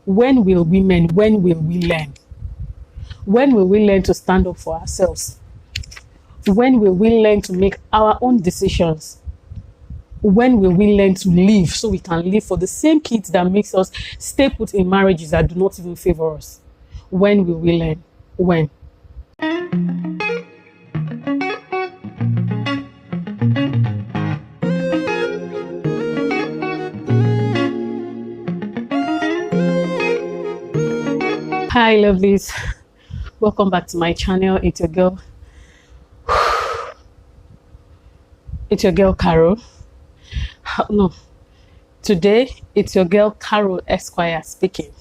When will we learn? When will we learn to stand up for ourselves? When will we learn to make our own decisions? When will we learn to live so we can live for the same kids that makes us stay put in marriages that do not even favor us? When will we learn? When? Hi lovelies, welcome back to my channel. It's your girl Carol. No, today it's your girl Carol Esquire speaking.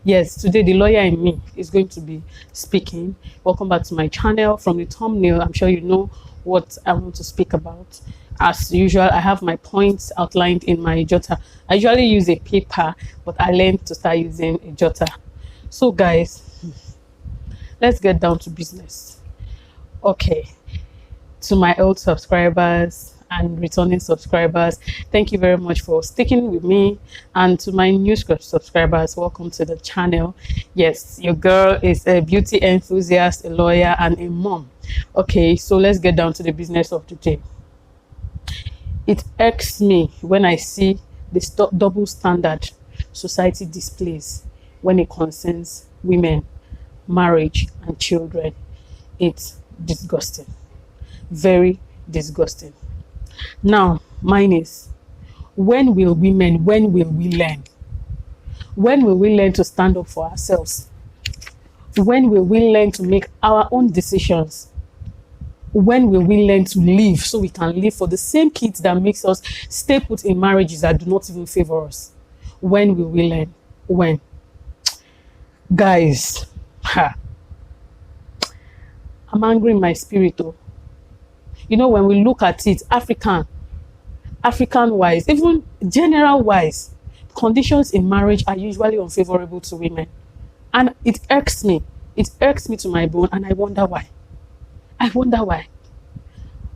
Yes, today the lawyer in me is going to be speaking. Welcome back to my channel. From the thumbnail, I'm sure you know what I want to speak about. As usual, I have my points outlined in my jotter. I usually use a paper, but I learned to start using a jotter. So guys, let's get down to business. Okay, to my old subscribers and returning subscribers, thank you very much for sticking with me. And to my new subscribers, welcome to the channel. Yes, your girl is a beauty enthusiast, a lawyer, and a mom. Okay, so let's get down to the business of the day. It irks me when I see this double standard society displays when it concerns women, marriage, and children. It's disgusting. Very disgusting. Now, mine is, when will we learn? When will we learn to stand up for ourselves? When will we learn to make our own decisions? When will we learn to live so we can live for the same kids that makes us stay put in marriages that do not even favor us? When will we learn? When? Guys, I'm angry in my spirit though. You know, when we look at it, African wise, even general wise, conditions in marriage are usually unfavorable to women. And it irks me. It irks me to my bone, and I wonder why.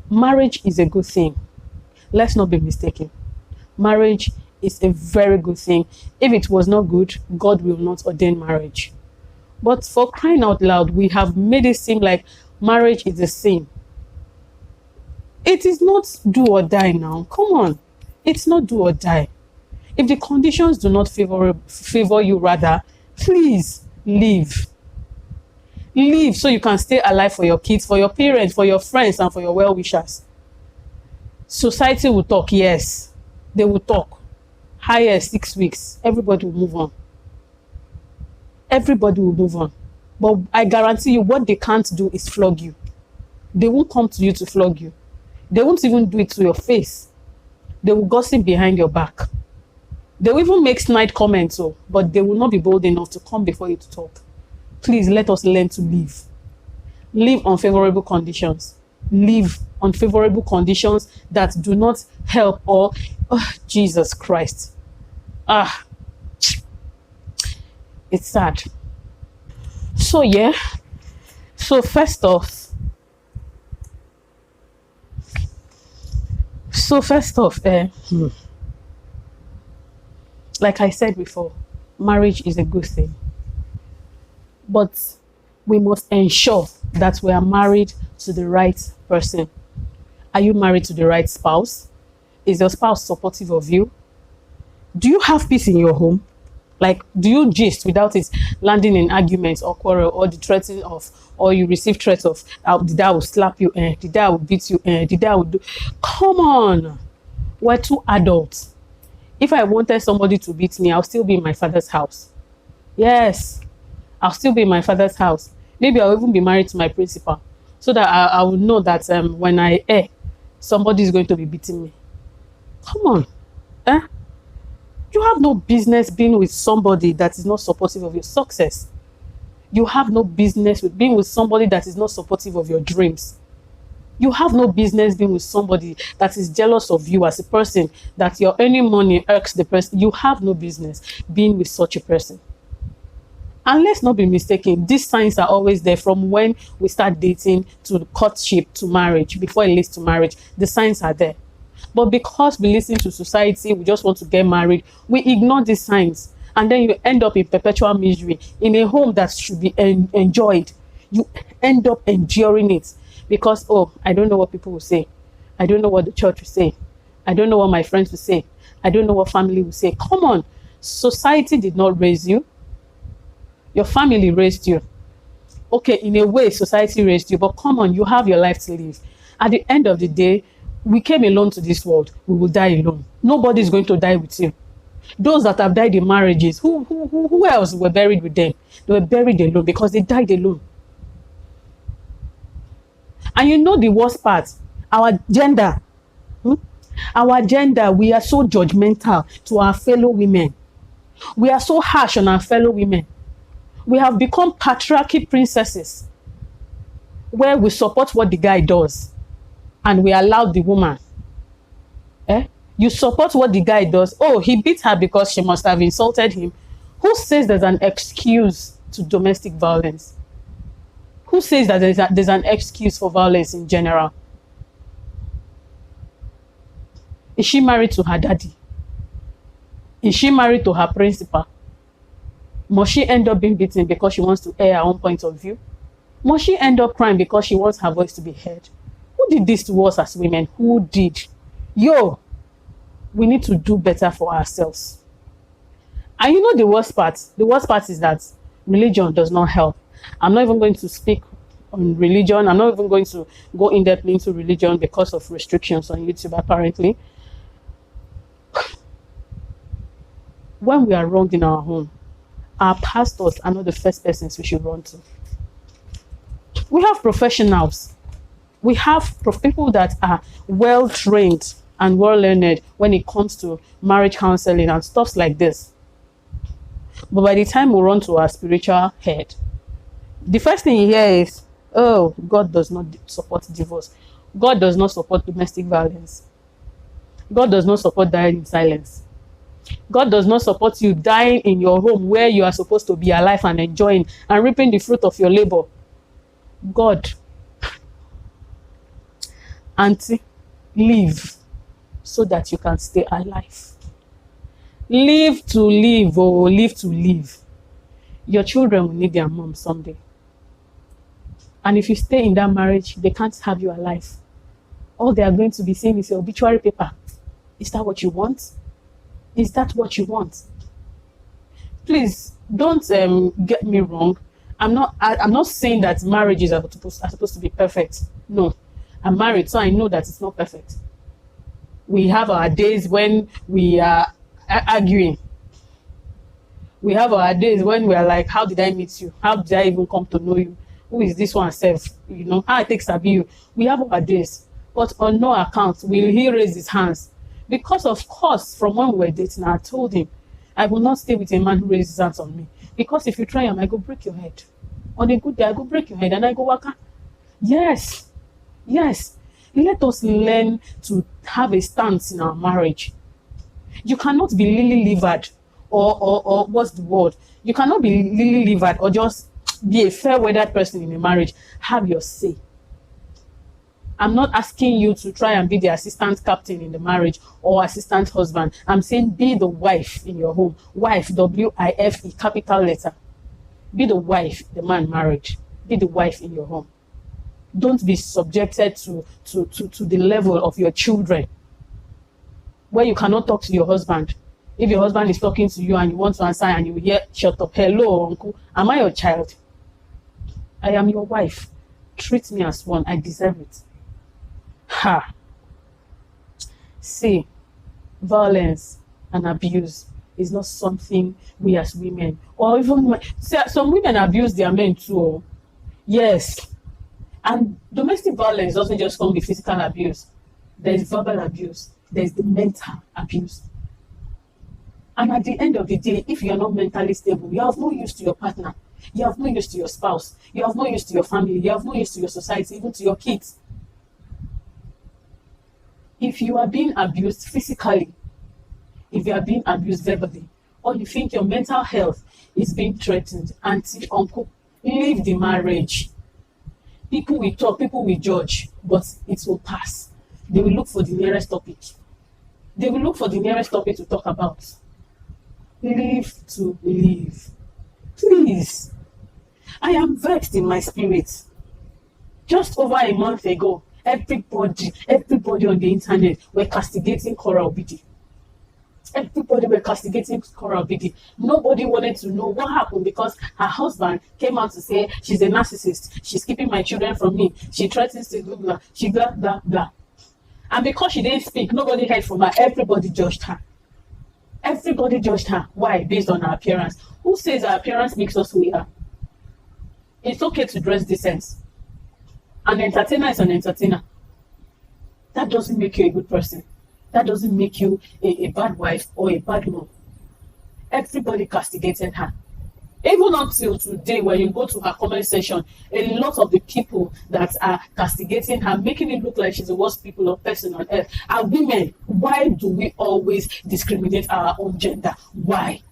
Marriage is a good thing. Let's not be mistaken. Marriage is a very good thing. If it was not good, God will not ordain marriage. But for crying out loud, we have made it seem like marriage is a sin. It is not do or die now. Come on. It's not do or die. If the conditions do not favor you, rather, please leave. Leave so you can stay alive for your kids, for your parents, for your friends, and for your well-wishers. Society will talk, yes. They will talk. Higher 6 weeks. Everybody will move on. Everybody will move on. But I guarantee you, what they can't do is flog you. They won't come to you to flog you. They won't even do it to your face. They will gossip behind your back. They will even make snide comments, but they will not be bold enough to come before you to talk. Please let us learn to live. Live on favorable conditions. Live on favorable conditions that do not help or... Oh, Jesus Christ. It's sad. So yeah. So first off, like I said before, marriage is a good thing. But we must ensure that we are married to the right person. Are you married to the right spouse? Is your spouse supportive of you? Do you have peace in your home? Like, do you gist without it landing in arguments or quarrel, or the threatening of, or you receive threats of, the dad will slap you, the dad will beat you, the dad will do... Come on! We're two adults. If I wanted somebody to beat me, I'll still be in my father's house. Yes. I'll still be in my father's house. Maybe I'll even be married to my principal, so that I will know that when I err, somebody is going to be beating me. Come on. You have no business being with somebody that is not supportive of your success. You have no business with being with somebody that is not supportive of your dreams. You have no business being with somebody that is jealous of you as a person, that your earning money irks the person. You have no business being with such a person. And let's not be mistaken, these signs are always there from when we start dating to courtship to marriage. Before it leads to marriage, the signs are there. But because we listen to society, we just want to get married, we ignore these signs. and then you end up in perpetual misery in a home that should be enjoyed. You end up enduring it because, oh, I don't know what people will say. I don't know what the church will say. I don't know what my friends will say. I don't know what family will say. Come on. Society did not raise you. Your family raised you. Okay, in a way, society raised you, but come on, you have your life to live. At the end of the day, we came alone to this world. We will die alone. Nobody is going to die with you. Those that have died in marriages, who else were buried with them? They were buried alone because they died alone. And you know the worst part? Our gender. Our gender, we are so judgmental to our fellow women. We are so harsh on our fellow women. We have become patriarchy princesses where we support what the guy does and we allow the woman. You support what the guy does. Oh, he beat her because she must have insulted him. Who says there's an excuse to domestic violence? Who says that there's an excuse for violence in general? Is she married to her daddy? Is she married to her principal? Must she end up being beaten because she wants to air her own point of view? Must she end up crying because she wants her voice to be heard? Who did this to us as women? Who did? Yo, we need to do better for ourselves. And you know the worst part? The worst part is that religion does not help. I'm not even going to speak on religion. I'm not even going to go in depth into religion because of restrictions on YouTube, apparently. When we are wronged in our home, our pastors are not the first persons we should run to. We have professionals. We have people that are well-trained and well-learned when it comes to marriage counseling and stuff like this. But by the time we run to our spiritual head, the first thing you hear is, oh, God does not support divorce. God does not support domestic violence. God does not support dying in silence. God does not support you dying in your home where you are supposed to be alive and enjoying and reaping the fruit of your labor. God, auntie, live so that you can stay alive. Live to live, or live to live. Your children will need their mom someday. And if you stay in that marriage, they can't have you alive. All they are going to be seeing is your obituary paper. Is that what you want? Is that what you want? Please don't get me wrong. I'm not saying that marriages are supposed to be perfect. No, I'm married, so I know that it's not perfect. We have our days when we are arguing. We have our days when we are like, how did I meet you? How did I even come to know you? Who is this one self? You know, how I take sabi you. We have our days, but on no account will he raise his hands. Because of course, from when we were dating, I told him, I will not stay with a man who raises his hands on me. Because if you try him, I go break your head. On a good day, I go break your head and I go waka. Yes. Yes. Let us learn to have a stance in our marriage. You cannot be lily-livered or what's the word? You cannot be lily-livered or just be a fair-weathered person in a marriage. Have your say. I'm not asking you to try and be the assistant captain in the marriage or assistant husband. I'm saying be the wife in your home. Wife, W-I-F-E, capital letter. Be the wife, the man married. Be the wife in your home. Don't be subjected to the level of your children, where you cannot talk to your husband. If your husband is talking to you and you want to answer and you hear, shut up, hello, uncle, am I your child? I am your wife. Treat me as one. I deserve it. Ha. See, violence and abuse is not something we as women, or even some women abuse their men too. Yes. And domestic violence doesn't just come with physical abuse. There's verbal abuse. There's the mental abuse. And at the end of the day, if you're not mentally stable, you have no use to your partner. You have no use to your spouse. You have no use to your family. You have no use to your society, even to your kids. If you are being abused physically, if you are being abused verbally, or you think your mental health is being threatened, auntie, uncle, leave the marriage. People will talk, people will judge, but it will pass. They will look for the nearest topic. They will look for the nearest topic to talk about. Live to live. Please. I am vexed in my spirit. Just over a month ago, everybody on the internet were castigating Cora Obidi. Everybody were castigating Cora Obidi. Nobody wanted to know what happened because her husband came out to say she's a narcissist. She's keeping my children from me. She threatens to do blah. She blah, blah, blah. And because she didn't speak, nobody heard from her. Everybody judged her. Everybody judged her. Why? Based on her appearance. Who says our appearance makes us who we are? It's okay to dress decent. An entertainer is an entertainer. That doesn't make you a good person. That doesn't make you a bad wife or a bad mom. Everybody castigated her. Even until today, when you go to her comment section, a lot of the people that are castigating her, making it look like she's the worst people or person on earth, are women. Why do we always discriminate our own gender? Why?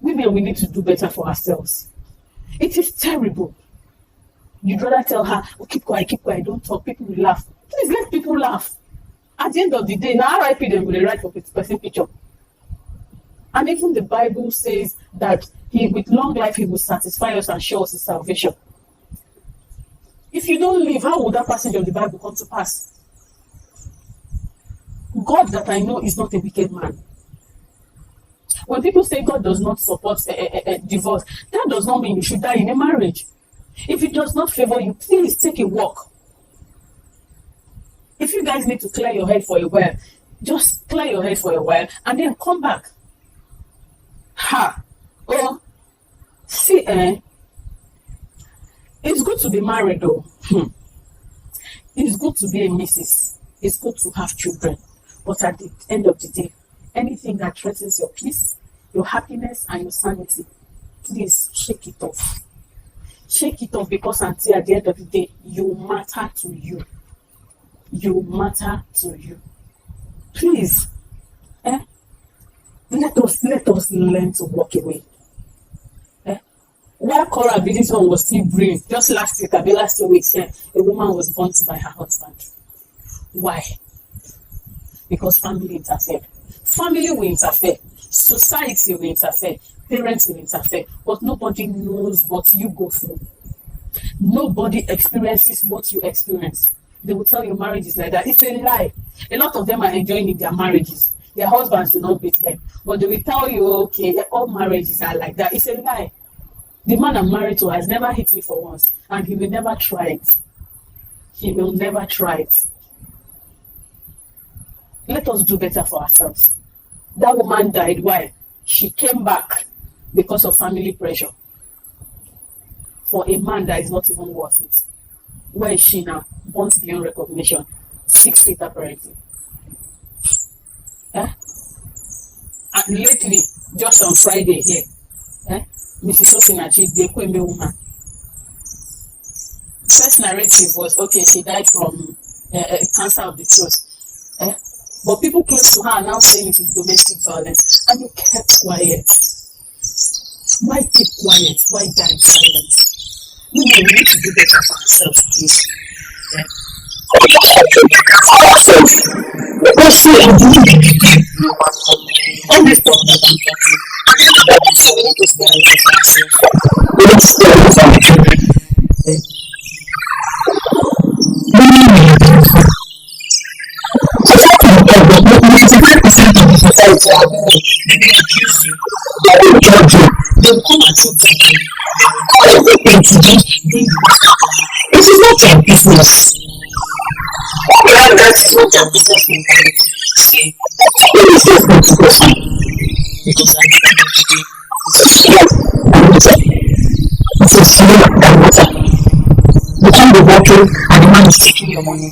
Women, we need to do better for ourselves. It is terrible. You'd rather tell her, oh, keep quiet, don't talk, people will laugh. Please let people laugh. At the end of the day, now RIP them will write for person picture. And even the Bible says that with long life, he will satisfy us and show us his salvation. If you don't live, how would that passage of the Bible come to pass? God that I know is not a wicked man. When people say God does not support a divorce, that does not mean you should die in a marriage. If it does not favor you, please take a walk. If you guys need to clear your head for a while, just clear your head for a while and then come back. Oh, see, it's good to be married though. It's good to be a missus. It's good to have children. But at the end of the day, anything that threatens your peace, your happiness, and your sanity, please shake it off. Shake it off, because until at the end of the day, you matter to you. You matter to you. Please, let us learn to walk away. While Cora Obidi's one was still brave, just last 2 weeks, a woman was burnt by her husband. Why? Because family interfered. Family will interfere. Society will interfere. Parents will interfere. But nobody knows what you go through. Nobody experiences what you experience. They will tell you marriage is like that. It's a lie. A lot of them are enjoying in their marriages. Their husbands do not beat them. But they will tell you, okay, all marriages are like that. It's a lie. The man I'm married to has never hit me for once, and he will never try it. He will never try it. Let us do better for ourselves. That woman died. Why? She came back because of family pressure. For a man that is not even worth it. Where is she now? Burnt beyond recognition. 6 feet apparently. And lately, just on Friday here, Mrs. Osinachi, the Kwembe woman. First narrative was, okay, she died from cancer of the throat. But people close to her are now saying it is domestic violence. And you kept quiet. Why keep quiet? Why die in silence? We need to do better for ourselves, please. Because see, I'm doing all this stuff. We need to stay away from the children. But 95% of the society are they will judge you. They will come at you. Everything to do. It is not your business. Yeah, that is not your business. It is just not to go fine. Because it's a slow and water. You can't be working and the man is taking your money.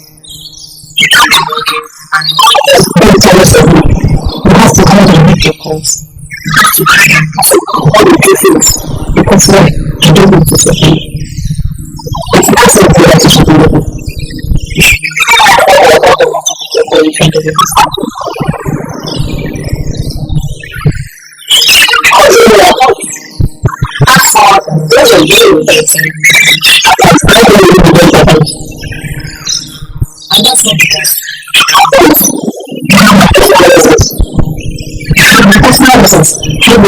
You can't be working and the man is very jealous of you. You have to come and make your calls. You have to cry and all the good things. Because why? I don't want to say hey. If you ask something that you should do, you should be or you can do this. As far as you and that's not because my personal reasons. She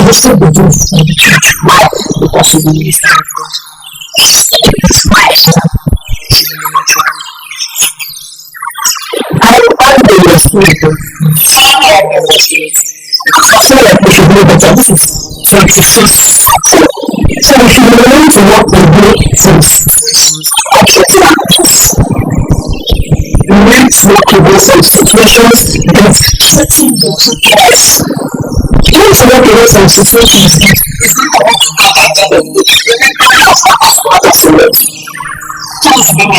will still be doing the church. Why? Because she believes that it's Christ. I know your spirit. Because I feel like we should know better. This is 21st. So we should learn to walk the way first. Learn to walk away from situations that threaten your success. Learn to walk away from situations that is not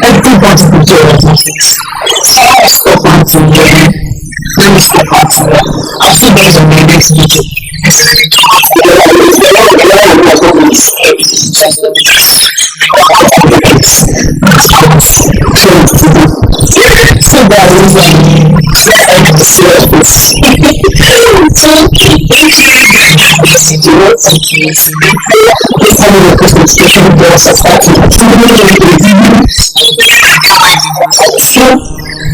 everybody will do it. Someone will stop out to learn. Let me step out to learn. I'll see guys on my next video. So that is the service. So this time of the special girls are starting to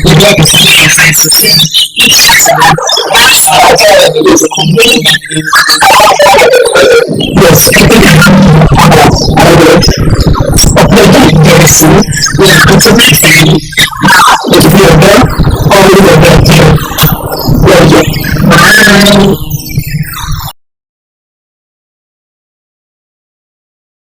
you get the feeling yes, I think I will upload it very soon. We are going to